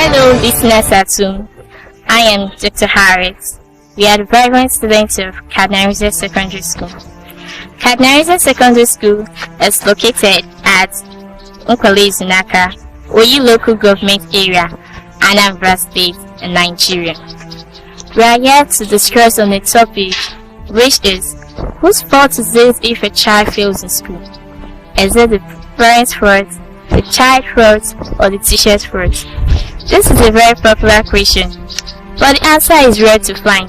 Hello, listeners at home. I am Dr. Harris. We are the vibrant students of Kadnariza Secondary School. Kadnariza Secondary School is located at Nkole Zinaka, Oyi Local Government Area, Anambra State, Nigeria. We are here to discuss on a topic which is, whose fault is it if a child fails in school? Is it the parent's fault, the child's fault, or the teacher's fault? This is a very popular question, but the answer is rare to find.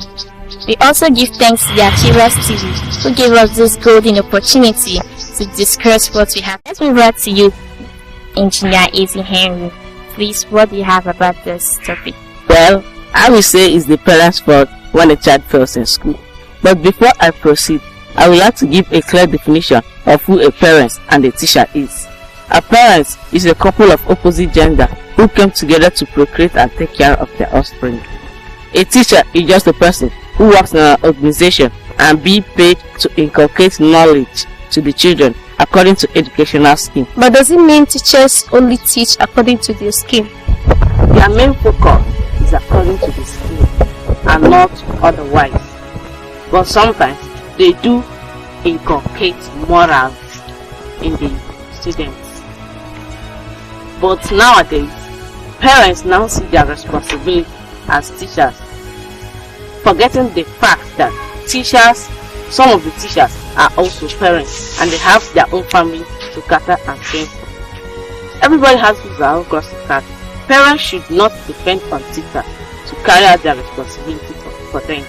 We also give thanks to the Achiever's TV, who gave us this golden opportunity to discuss what we have. Let's move back to you, Engineer A.T. Henry. Please, what do you have about this topic? Well, I will say it's the parents' fault when a child fails in school. But before I proceed, I would like to give a clear definition of who a parent and a teacher is. A parent is a couple of opposite gender who came together to procreate and take care of their offspring. A teacher is just a person who works in an organization and be paid to inculcate knowledge to the children according to educational scheme. But does it mean teachers only teach according to their scheme? Their main focus is according to the scheme and not otherwise. But sometimes they do inculcate morals in the students. But nowadays, parents now see their responsibility as teachers, forgetting the fact that some of the teachers are also parents and they have their own family to cater and train for. Everybody has his own gossip card. Parents should not depend on teachers to carry out their responsibility for them.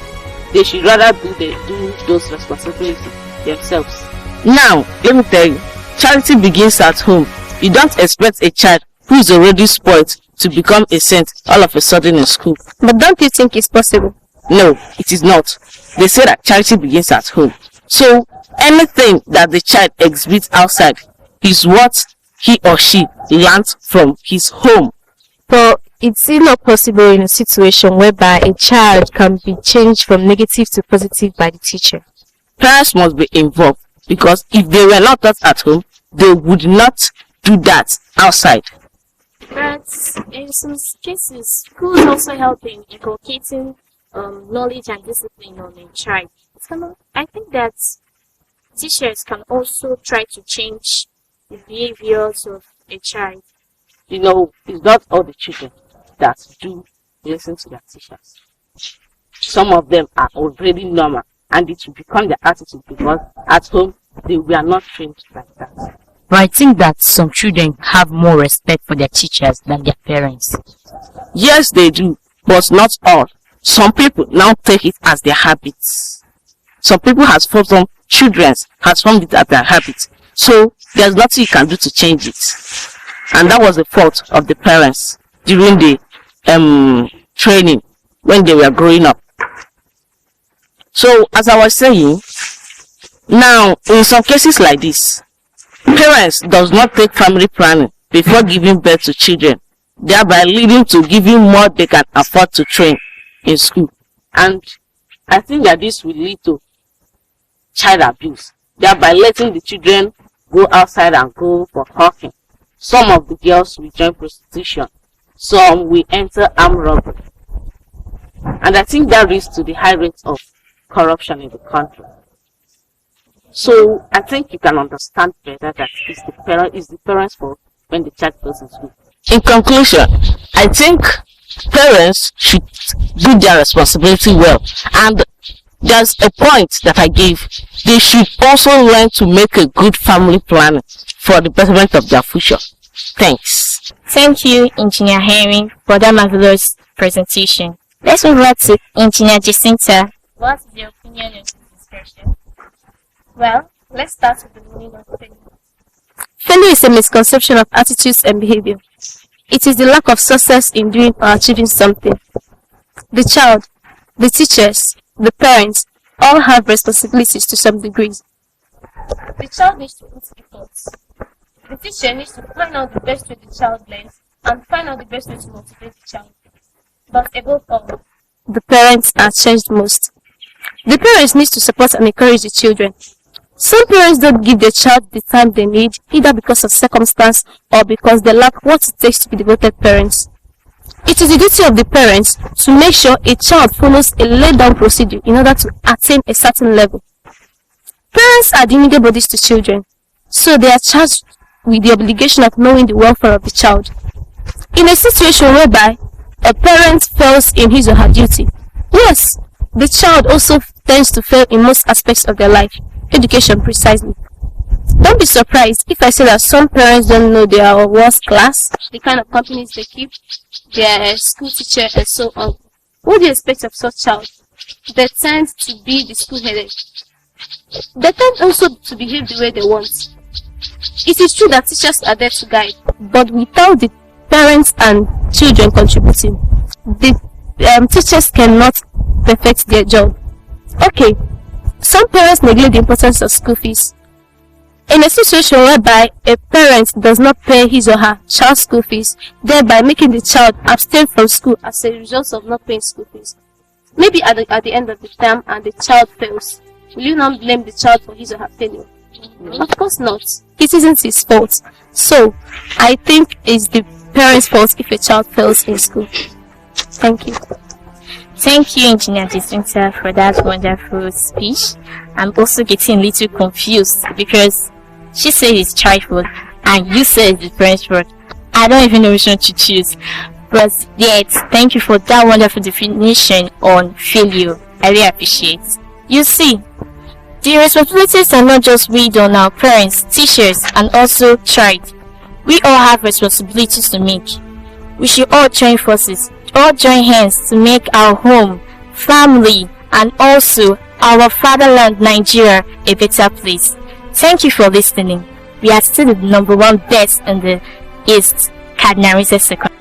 They should rather do those responsibilities themselves. Now, let me tell you, charity begins at home. You don't expect a child who is already spoiled to become a saint all of a sudden in school. But don't you think it's possible? No, it is not. They say that charity begins at home. So, anything that the child exhibits outside is what he or she learns from his home. But it's not possible in a situation whereby a child can be changed from negative to positive by the teacher. Parents must be involved, because if they were not taught at home, they would not do that outside. But in some cases, schools also help in inculcating knowledge and discipline on a child. I think that teachers can also try to change the behaviors of a child. You know, it's not all the children that do listen to their teachers. Some of them are already normal, and it will become their attitude because at home they were not trained like that. But I think that some children have more respect for their teachers than their parents. Yes, they do, but not all. Some people now take it as their habits. Some people has formed some children has formed it as their habits. So there's nothing you can do to change it. And that was the fault of the parents during the training when they were growing up. So as I was saying, now in some cases like this, parents does not take family planning before giving birth to children, thereby leading to giving more they can afford to train in school. And I think that this will lead to child abuse, thereby letting the children go outside and go for hawking. Some of the girls will join prostitution, some will enter armed robbery. And I think that leads to the high rate of corruption in the country. So I think you can understand better that it's the parents' fault when the child goes in school. In conclusion, I think parents should do their responsibility well, and there's a point that I gave. They should also learn to make a good family planning for the betterment of their future. Thanks. Thank you, Engineer Henry, for that marvelous presentation. Let's move on to Engineer Jacinta. What is your opinion on this discussion? Well, let's start with the meaning of failure. Failure is a misconception of attitudes and behavior. It is the lack of success in doing or achieving something. The child, the teachers, the parents all have responsibilities to some degree. The child needs to put efforts. The teacher needs to find out the best way the child learns and find out the best way to motivate the child. But above all, the parents are changed most. The parents need to support and encourage the children. Some parents don't give their child the time they need, either because of circumstance or because they lack what it takes to be devoted parents. It is the duty of the parents to make sure a child follows a laid down procedure in order to attain a certain level. Parents are the immediate bodies to children, so they are charged with the obligation of knowing the welfare of the child. In a situation whereby a parent fails in his or her duty, yes, the child also tends to fail in most aspects of their life, education precisely. Don't be surprised if I say that some parents don't know their worst class, the kind of companies they keep, their school teacher, and so on. What do you expect of such child? They tend to be the school headed. They tend also to behave the way they want. It is true that teachers are there to guide, but without the parents and children contributing, the teachers cannot perfect their job. Okay, some parents neglect the importance of school fees. In a situation whereby a parent does not pay his or her child's school fees, thereby making the child abstain from school as a result of not paying school fees, maybe at the end of the term and the child fails, will you not blame the child for his or her failure? Of course not. It isn't his fault. So, I think it's the parents' fault if a child fails in school. Thank you. Thank you, Engineer Jacinta, for that wonderful speech. I'm also getting a little confused because she said it's trifle and you said it's the parents' fault. I don't even know which one to choose. But yet, thank you for that wonderful definition on failure. I really appreciate it. You see, the responsibilities are not just weighed on our parents, teachers, and also child. We all have responsibilities to make. We should all join forces, all join hands to make our home, family, and also our fatherland Nigeria a better place. Thank you for listening. We are still the #1 best in the East, Cardinal Secondary.